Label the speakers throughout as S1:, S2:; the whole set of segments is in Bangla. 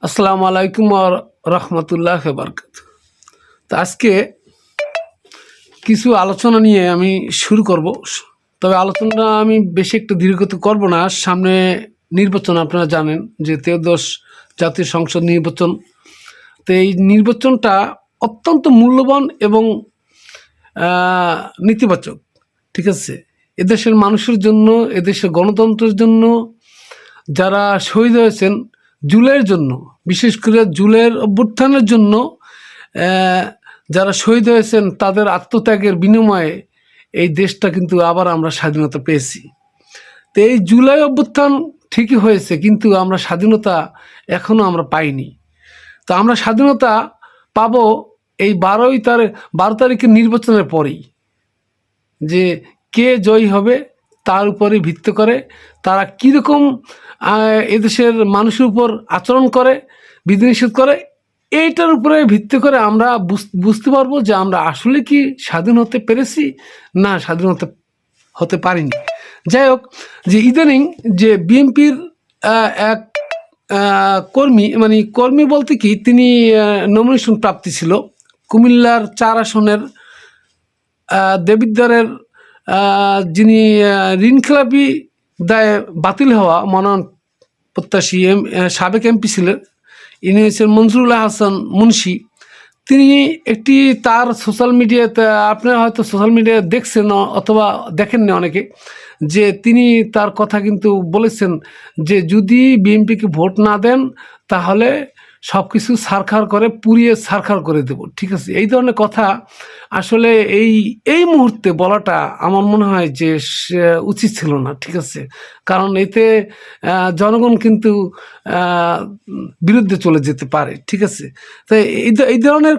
S1: আসসালামু আলাইকুম রহমতুল্লাহ বারকাত। তো আজকে কিছু আলোচনা নিয়ে আমি শুরু করব। তবে আলোচনাটা আমি বেশি একটু দীর্ঘত করব না। সামনে নির্বাচন, আপনারা জানেন যে ত্রয়োদশ জাতীয় সংসদ নির্বাচন। তো এই নির্বাচনটা অত্যন্ত মূল্যবান এবং নেতিবাচক, ঠিক আছে। এদেশের মানুষের জন্য, এদেশের গণতন্ত্রের জন্য, যারা শহীদ হয়েছেন জুলাইয়ের জন্য, বিশেষ করে জুলাইয়ের অভ্যুত্থানের জন্য যারা শহীদ হয়েছেন তাদের আত্মত্যাগের বিনিময়ে এই দেশটা কিন্তু আবার আমরা স্বাধীনতা পেয়েছি। তো এই জুলাই অভ্যুত্থান ঠিকই হয়েছে, কিন্তু আমরা স্বাধীনতা এখনও আমরা পাইনি। তো আমরা স্বাধীনতা পাবো এই 12 তারিখের নির্বাচনের পরেই। যে কে জয়ী হবে তার উপরে ভিত্তি করে তারা কীরকম এদেশের মানুষের উপর আচরণ করে, বিধিনিষেধ করে, এইটার উপরে ভিত্তি করে আমরা বুঝতে পারবো যে আমরা আসলে কি স্বাধীন হতে পেরেছি না স্বাধীন হতে পারিনি। যাই হোক, যে ইদানিং যে বিএনপির এক কর্মী বলতে কি, তিনি নমিনেশন প্রাপ্তি ছিল কুমিল্লার 4 আসনের দেবিদ্বারের যিনি ঋণখেলাপি দায়ে বাতিল হওয়া মনোনয়ন প্রত্যাশী সাবেক এমপি ছিলেন, ইনি হচ্ছেন মনজুরুল্লাহ হাসান মুন্সি। তিনি একটি তার সোশ্যাল মিডিয়াতে, আপনারা হয়তো সোশ্যাল মিডিয়ায় দেখছেন অথবা দেখেননি অনেকে, যে তিনি তার কথা কিন্তু বলেছেন যে যদি বিএনপিকে ভোট না দেন তাহলে সব কিছু ছারখার করে পুড়িয়ে ছারখার করে দেব, ঠিক আছে। এই ধরনের কথা আসলে এই মুহূর্তে বলাটা আমার মনে হয় যে উচিত ছিল না, ঠিক আছে। কারণ এতে জনগণ কিন্তু বিরুদ্ধে চলে যেতে পারে, ঠিক আছে। তো এই ধরনের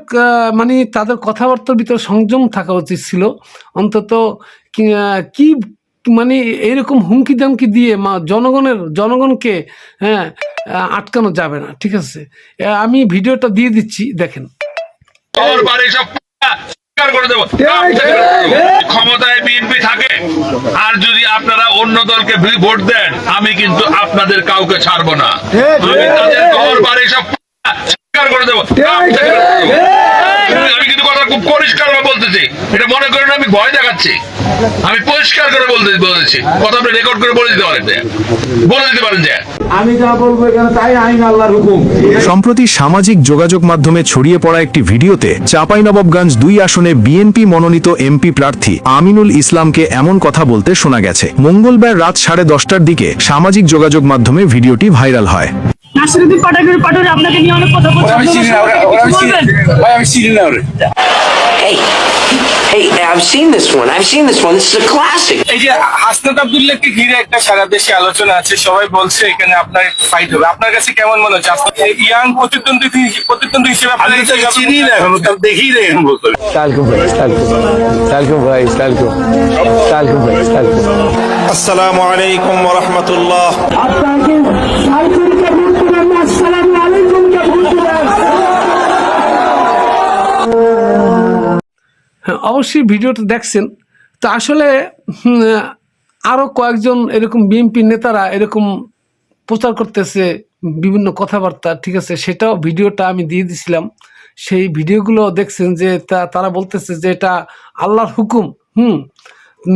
S1: তাদের কথাবার্তার ভিতরে সংযম থাকা উচিত ছিল অন্তত। কি এইরকম হুমকি দামকি দিয়ে জনগণকে আটকানো যাবে না, ঠিক আছে। আমি ভিডিওটা দিয়ে দিচ্ছি, দেখেন।
S2: ক্ষমতায় বিএনপি থাকে আর যদি আপনারা অন্য দলকে ভোট দেন, আমি কিন্তু আপনাদের কাউকে ছাড়বো না। আমি তাদের ঘর বাড়ি সব করে দেবো। আমি কিন্তু কথা খুব পরিষ্কার বলতেছি, এটা মনে করেন আমি ভয় দেখাচ্ছি। আমি পরিষ্কার করে বলেছি, কথা আপনি রেকর্ড করে বলে দিতে পারেন যে
S3: আমি যা বলবো এখানে তাই আইন আল্লাহর হুকুম।
S4: সম্প্রতি সামাজিক যোগাযোগ মাধ্যমে ছড়িয়ে পড়া একটি ভিডিওতে চাঁপাইনবাবগঞ্জ 2 আসনে বিএনপি মনোনীত এমপি প্রার্থী আমিনুল ইসলামকে এমন কথা বলতে শোনা গেছে। মঙ্গলবার রাত 10:30টার দিকে সামাজিক যোগাযোগ মাধ্যমে ভিডিওটি ভাইরাল হয়।
S5: আপনাকে নিয়ে অনেক কথা বলছি।
S6: Hey, I've seen this one. This is a classic.
S7: এই যে হাসনাত আব্দুল্লাহকে ঘিরে একটা সারা দেশে আলোচনা আছে, সবাই বলছে এখানে আপনার ফাইট হবে। আপনার কাছে কেমন মনে হচ্ছে? ইয়াং প্রতিদ্বন্দ্বী হিসেবে আপনার চিনি না, এখন দেখি না এখন বলতে।
S8: আসসালামু আলাইকুম ওয়া রাহমাতুল্লাহ।
S3: আপনাকে সাইকুলকে বলতে পারেন, আসসালামু আলাইকুম কে বলতে পারেন।
S1: অবশ্যই ভিডিওটা দেখছেন। তো আসলে আরও কয়েকজন এরকম বিএনপি নেতারা এরকম প্রচার করতেছে বিভিন্ন কথাবার্তা, ঠিক আছে। সেটাও ভিডিওটা আমি দিয়ে দিছিলাম। সেই ভিডিওগুলো দেখছেন যে তারা বলতেছে যে এটা আল্লাহর হুকুম।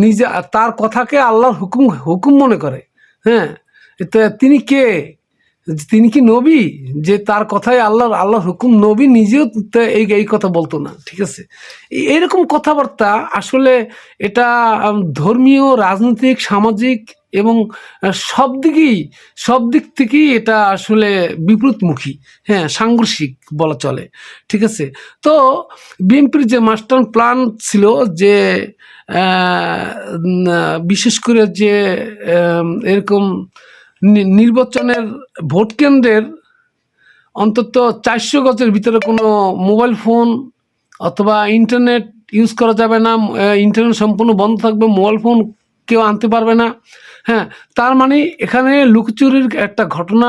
S1: নিজে তার কথাকে আল্লাহর হুকুম মনে করে। হ্যাঁ, তিনি কে? তিনি কি নবী যে তার কথাই আল্লাহর হুকুম? নবী নিজেও এই কথা বলতো না, ঠিক আছে। এরকম কথাবার্তা আসলে এটা ধর্মীয়, রাজনৈতিক, সামাজিক এবং সব দিক থেকেই এটা আসলে বিপরীতমুখী, হ্যাঁ, সাংঘর্ষিক বলা চলে, ঠিক আছে। তো বিএনপির যে মাস্টার প্ল্যান ছিল যে বিশেষ করে যে এরকম নির্বাচনের ভোট কেন্দ্রের অন্তত 400 গজের ভিতরে কোনো মোবাইল ফোন অথবা ইন্টারনেট ইউজ করা যাবে না, ইন্টারনেট সম্পূর্ণ বন্ধ থাকবে, মোবাইল ফোন কেউ আনতে পারবে না। হ্যাঁ, তার মানে এখানে লুকচুরির একটা ঘটনা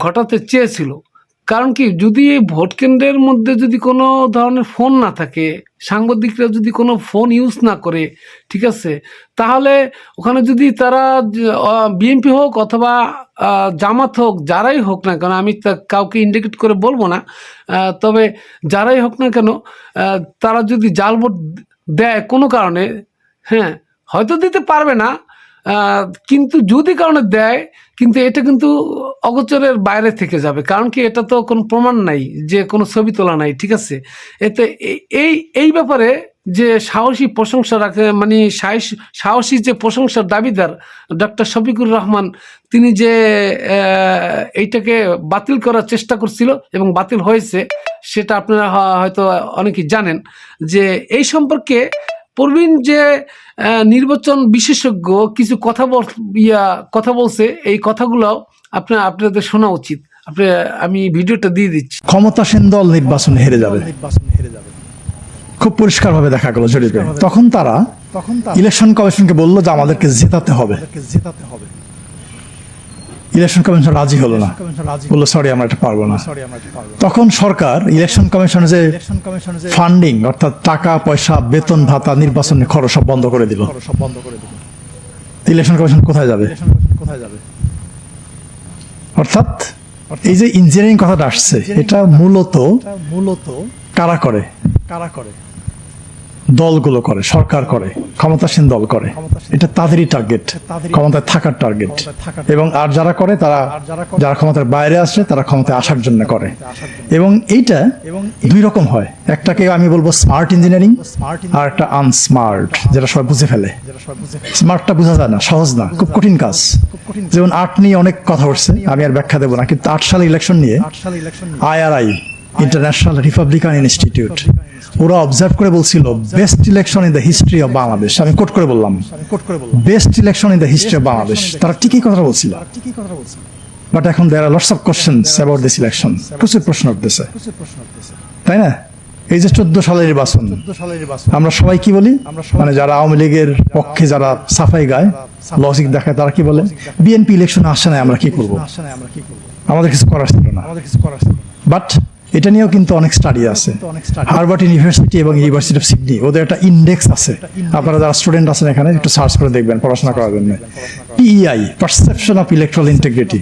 S1: ঘটাতে চেয়েছিল। কারণ কি, যদি এই ভোট কেন্দ্রের মধ্যে যদি কোনো ধরনের ফোন না থাকে, সাংবাদিকরা যদি কোনো ফোন ইউজ না করে, ঠিক আছে, তাহলে ওখানে যদি তারা বিএনপি হোক অথবা জামাত হোক, যারাই হোক না কেন, আমি কাউকে ইন্ডিকেট করে বলবো না, তবে যারাই হোক না কেন, তারা যদি জাল ভোট দেয় কোনো কারণে, হ্যাঁ হয়তো দিতে পারবে না, কিন্তু যদি কারণে দেয়, কিন্তু এটা কিন্তু অগোচরের বাইরে থেকে যাবে। কারণ কি, এটা তো কোনো প্রমাণ নাই, যে কোনো ছবি তোলা নাই, ঠিক আছে। এতে এই ব্যাপারে যে সাহসী প্রশংসা রাখে, মানে সাহসী যে প্রশংসার দাবিদার ডক্টর শফিকুর রহমান, তিনি যে এইটাকে বাতিল করার চেষ্টা করছিল এবং বাতিল হয়েছে, সেটা আপনারা হয়তো অনেকেই জানেন। যে এই সম্পর্কে প্রবীণ যে নির্বাচন বিশেষজ্ঞ কিছু কথা বলছে, এই কথাগুলো আপনাদের শোনা উচিত। আমি ভিডিওটা দিয়ে দিচ্ছি।
S9: ক্ষমতাসীন দল নির্বাচন হেরে যাবে, খুব পরিষ্কারভাবে দেখা গেল জরিপে। তখন তারা ইলেকশন কমিশনকে বললো যে আমাদেরকে জেতাতে হবে। ইলেকশন কমিশন রাজি হলো না, বললো সরি আমরা এটা পারবো না। তখন সরকার ইলেকশন কমিশনের যে ফান্ডিং, অর্থাৎ টাকা পয়সা, বেতন ভাতা, নির্বাচনের খরচ সব বন্ধ করে দিল। ইলেকশন কমিশন কোথায় যাবে? অর্থাৎ এই যে ইঞ্জিনিয়ারিং কথাটা আসছে, এটা মূলত কারা করে? দলগুলো করে, সরকার করে, ক্ষমতাসীন দল করে। এটা তাদেরই টার্গেট, ক্ষমতায় থাকার টার্গেট। এবং আর যারা করে, যারা ক্ষমতার বাইরে আসে, তারা ক্ষমতায় আসার জন্য করে। এবং এইটা দুই রকম হয়, একটাকে আমি বলবো স্মার্ট ইঞ্জিনিয়ারিং, আর একটা আনস্মার্ট, যেটা সবাই বুঝে ফেলে। স্মার্টটা বোঝা যায় না, সহজ না, খুব কঠিন কাজ। যেমন 8 নিয়ে অনেক কথা উঠছে, আমি আর ব্যাখ্যা দেবো না, কিন্তু 8 সালে ইলেকশন নিয়ে IRI, ইন্টারন্যাশনাল রিপাবলিকান ইনস্টিটিউট, ওরা অবজার্ভ করে বলছিল best election in the history of Bangladesh. আমি কোট করে বললাম, best election in the history of Bangladesh. তারা ঠিকই কথা বলছিল, বাট এখন there are lots of questions about this election. প্রচুর প্রশ্ন উঠতেছে, তাই না? এই যে 14 সালের নির্বাচন, আমরা সবাই কি বলি, মানে যারা আওয়ামী লীগের পক্ষে যারা সাফাই গায়, লজিক দেখায়, তারা কি বলে, বিএনপি ইলেকশন আসে না, আমরা কি করব, আমাদের কিছু করার ছিল না। বাট এটা নিয়েও কিন্তু অনেক স্টাডি আছে। হার্ভার্ড ইউনিভার্সিটি এবং ইউনিভার্সিটি অফ সিডনি, ওদের একটা ইন্ডেক্স আছে, আপনারা যারা স্টুডেন্ট আছেন এখানে একটু সার্চ করে দেখবেন পড়াশোনা করার জন্য। PEI, perception of electoral integrity.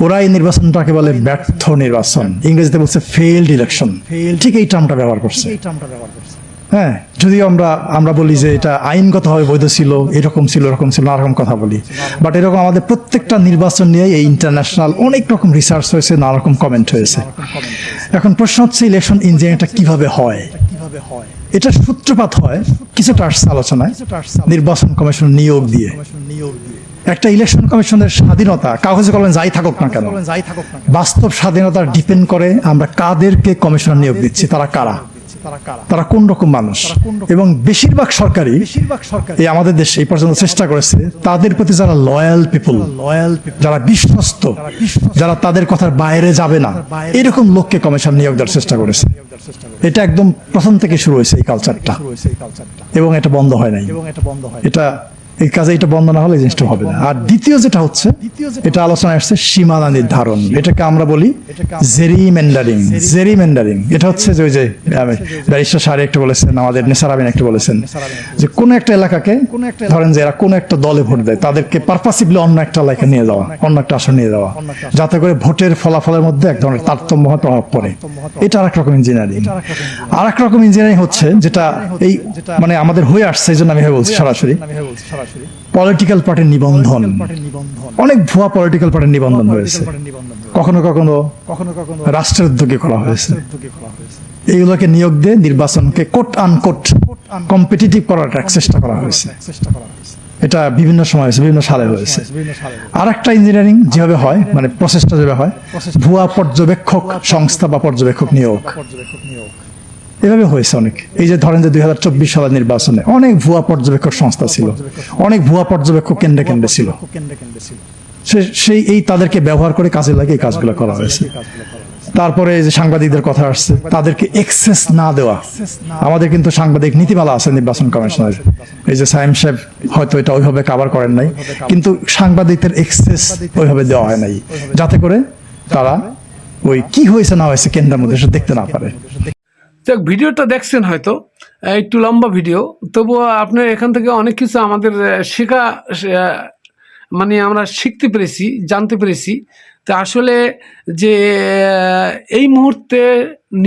S9: ওরা এই নির্বাচনটাকে বলে ব্যর্থ নির্বাচন, ইংরেজিতে বলছে ফেইলড ইলেকশন। ঠিক এই টার্মটা ব্যবহার করছে। হ্যাঁ, যদিও আমরা বলি যে এটা আইনগতভাবে বৈধ ছিল, এরকম ছিল, এরকম ছিল, নানা রকম কথা বলি, বাট এরকম আমাদের প্রত্যেকটা নির্বাচন নিয়ে এই ইন্টারন্যাশনাল অনেক রকম রিসার্চ হয়েছে, নানা রকম কমেন্ট হয়েছে। এখন প্রশ্ন হচ্ছে ইলেকশন ইঞ্জিনিয়ারিংটা কিভাবে হয়? এটা সূত্রপাত হয় কিছুটা আসছে আলোচনায়, নির্বাচন কমিশন নিয়োগ দিয়ে। একটা ইলেকশন কমিশনের স্বাধীনতা, কাগজে কলমে যাই থাকুক না কেন, বাস্তব স্বাধীনতা ডিপেন্ড করে আমরা কাদেরকে কমিশন নিয়োগ দিচ্ছি, তারা কারা, তারা কোন রকম মানুষ। এবং বেশিরভাগ সরকারি এই আমাদের দেশে এই পর্যন্ত চেষ্টা করেছে তাদের প্রতি যারা লয়াল পিপল, যারা বিশ্বস্ত, যারা তাদের কথার বাইরে যাবে না, এরকম লোককে কমিশন নিয়োগ দেওয়ার চেষ্টা করেছে। এটা একদম প্রথম থেকে শুরু হয়েছে এই কালচারটা, এবং এটা বন্ধ হয় নাই। এই কাজে এটা বন্ধ না হলে এই জিনিসটা হবে না। আর দ্বিতীয় যেটা হচ্ছে, এটা আলোচনা আসছে সীমানা নির্ধারণ, এটাকে আমরা বলি জেরিমেন্ডারিং। এটা হচ্ছে যে ওই যে ব্যারিস্টার সাহেব একটু বলেছেন, আমাদের নেসার আমিন একটু বলেছেন, যে কোন একটা এলাকাকে ধরেন যে এরা কোন একটা দলে ভোট দেয়, তাদেরকে পারপাসিভলি অন্য একটা এলাকায় নিয়ে যাওয়া, অন্য একটা আসন নিয়ে যাওয়া, যাতে করে ভোটের ফলাফলের মধ্যে এক ধরনের তারতম্য প্রভাব পড়ে। এটা আরেক রকম ইঞ্জিনিয়ারিং। আরেক রকম ইঞ্জিনিয়ারিং হচ্ছে যেটা এই মানে আমাদের হয়ে আসছে, এই জন্য আমি বলছি সরাসরি, পলিটিক্যাল পার্টির নিবন্ধন। অনেক ভুয়া পলিটিক্যাল পার্টির নিবন্ধন হয়েছে, কখনো কখনো রাষ্ট্রের উদ্যোগে করা হয়েছে। এইগুলোকে নিয়োগ দিয়ে নির্বাচনকে কোট আনকোট কম্পিটিটিভ করার চেষ্টা করা হয়েছে। এটা বিভিন্ন সময় হয়েছে, বিভিন্ন সালে হয়েছে। আর একটা ইঞ্জিনিয়ারিং যেভাবে হয়, মানে প্রসেসটা যেভাবে হয়, ভুয়া পর্যবেক্ষক সংস্থা বা পর্যবেক্ষক নিয়োগ, এভাবে হয়েছে অনেক। এই যে ধরেন যে 2024 সালের নির্বাচনে অনেক ভুয়া পর্যবেক্ষক সংস্থা ছিল, অনেক ভুয়া পর্যবেক্ষক কেন্দ্রে কেন্দ্রে ছিল, সেই এই তাদেরকে ব্যবহার করে কাজে লাগে এই কাজগুলো করা হয়েছে। তারপরে যে সাংবাদিকদের কথা আসছে, তাদেরকে এক্সেস না দেওয়া। আমাদের কিন্তু সাংবাদিক নীতিমালা আছে নির্বাচন কমিশনের, এই যে সাইম সাহেব হয়তো এটা ওইভাবে কভার করেন নাই, কিন্তু সাংবাদিকদের এক্সেস ওইভাবে দেওয়া হয় নাই, যাতে করে তারা ওই কি হয়েছে না হয়েছে কেন্দ্রের মধ্যে সেটা দেখতে না পারে।
S1: দেখ, ভিডিওটা দেখছেন হয়তো, একটু লম্বা ভিডিও, তবুও আপনার এখান থেকে অনেক কিছু আমাদের শেখা, মানে আমরা শিখতে পেরেছি, জানতে পেরেছি। তা আসলে যে এই মুহূর্তে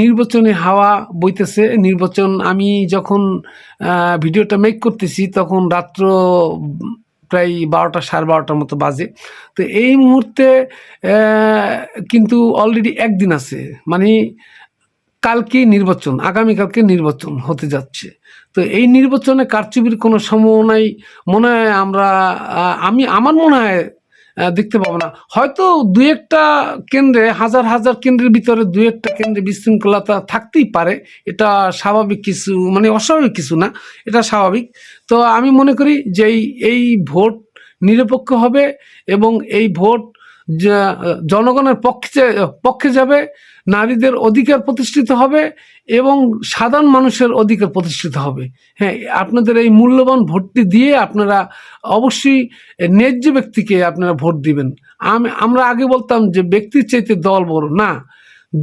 S1: নির্বাচনী হাওয়া বইতেছে, নির্বাচন, আমি যখন ভিডিওটা মেক করতেছি তখন রাত্র প্রায় 12টা, 12:30 মতো বাজে। তো এই মুহূর্তে কিন্তু অলরেডি একদিন আছে, মানে কালকেই নির্বাচন, আগামীকালকে নির্বাচন হতে যাচ্ছে। তো এই নির্বাচনে কারচুপির কোনো সম্ভাবনাই মনে হয় আমার মনে হয় দেখতে পাবো না। হয়তো দু একটা কেন্দ্রে, হাজার হাজার কেন্দ্রের ভিতরে দু একটা কেন্দ্রে বিশৃঙ্খলতা থাকতেই পারে, এটা স্বাভাবিক কিছু, মানে অস্বাভাবিক কিছু না, এটা স্বাভাবিক। তো আমি মনে করি যে এই ভোট নিরপেক্ষ হবে এবং এই ভোট জনগণের পক্ষে যাবে, নারীদের অধিকার প্রতিষ্ঠিত হবে এবং সাধারণ মানুষের অধিকার প্রতিষ্ঠিত হবে। হ্যাঁ, আপনাদের এই মূল্যবান ভোটটি দিয়ে আপনারা অবশ্যই ন্যায্য ব্যক্তিকে আপনারা ভোট দিবেন। আমরা আগে বলতাম যে ব্যক্তির চাইতে দল বড়, না,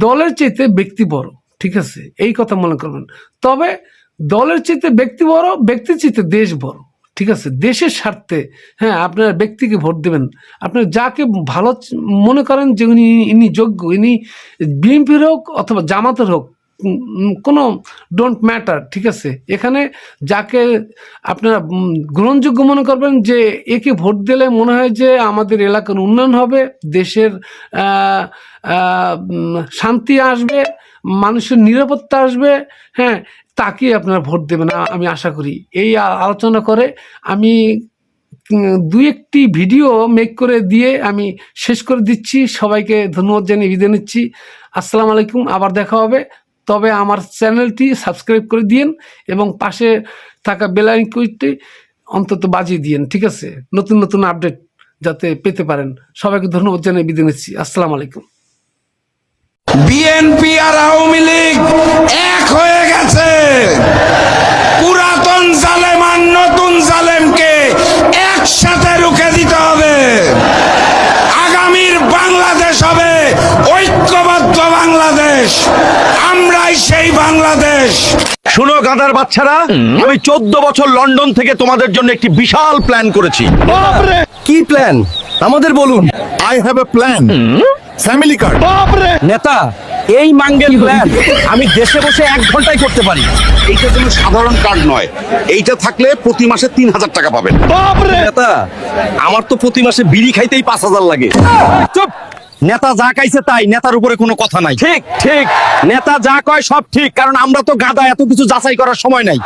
S1: দলের চাইতে ব্যক্তি বড়, ঠিক আছে, এই কথা মনে করবেন। তবে দলের চাইতে ব্যক্তি বড়, ব্যক্তির চাইতে দেশ বড়, ঠিক আছে, দেশের স্বার্থে হ্যাঁ আপনারা ব্যক্তিকে ভোট দেবেন। আপনারা যাকে ভালো মনে করেন যে ইনি যোগ্য, ইনি বিএনপির হোক অথবা জামাতের হোক, কোনো ডোন্ট ম্যাটার, ঠিক আছে। এখানে যাকে আপনারা গ্রহণযোগ্য মনে করবেন যে একে ভোট দিলে মনে হয় যে আমাদের এলাকার উন্নয়ন হবে, দেশের শান্তি আসবে, মানুষের নিরাপত্তা আসবে, হ্যাঁ, তাকে আপনারা ভোট দেবেন আমি আশা করি। এই আলোচনা করে আমি দুই একটি ভিডিও মেক করে দিয়ে আমি শেষ করে দিচ্ছি। সবাইকে ধন্যবাদ জানিয়ে বিদায় নিচ্ছি। আসসালামু আলাইকুম, আবার দেখা হবে। তবে আমার চ্যানেলটি সাবস্ক্রাইব করে দিন এবং পাশে থাকা বেল আইকনটি অন্তত বাজিয়ে দিন, ঠিক আছে, নতুন নতুন আপডেট যাতে পেতে পারেন। সবাইকে ধন্যবাদ জানিয়ে বিদায় নিচ্ছি। আসসালামু আলাইকুম।
S10: বিএনপি আর আওয়ামী লীগ এক হয়ে গেছে। পুরাতন জালেম আর নতুন জালেমকে একসাথে রুখে দিতে হবে। আগামীর বাংলাদেশ হবে ঐক্যবদ্ধ বাংলাদেশ, আমরাই সেই বাংলাদেশ।
S11: শুনো গাধার বাচ্চারা, আমি 14 বছর লন্ডন থেকে তোমাদের জন্য একটি বিশাল প্ল্যান করেছি। কি প্ল্যান আমাদের বলুন।
S4: I have a plan, family card.
S11: নেতা, এই মাঙ্গেল প্ল্যান আমি দেশে বসে 1 ঘন্টায় করতে পারি।
S12: এইটা কোনো সাধারণ কার্ড নয়, এইটা থাকলে প্রতি মাসে 3000 টাকা পাবেন।
S11: নেতা, আমার তো প্রতি মাসে বিড়ি খাইতেই 5000 লাগে। চুপ! নেতা যা খাইছে তাই, নেতার উপরে কোনো কথা নাই। ঠিক ঠিক, নেতা যা কয় সব ঠিক, কারণ আমরা তো গাধা, এত কিছু যাচাই করার সময় নাই।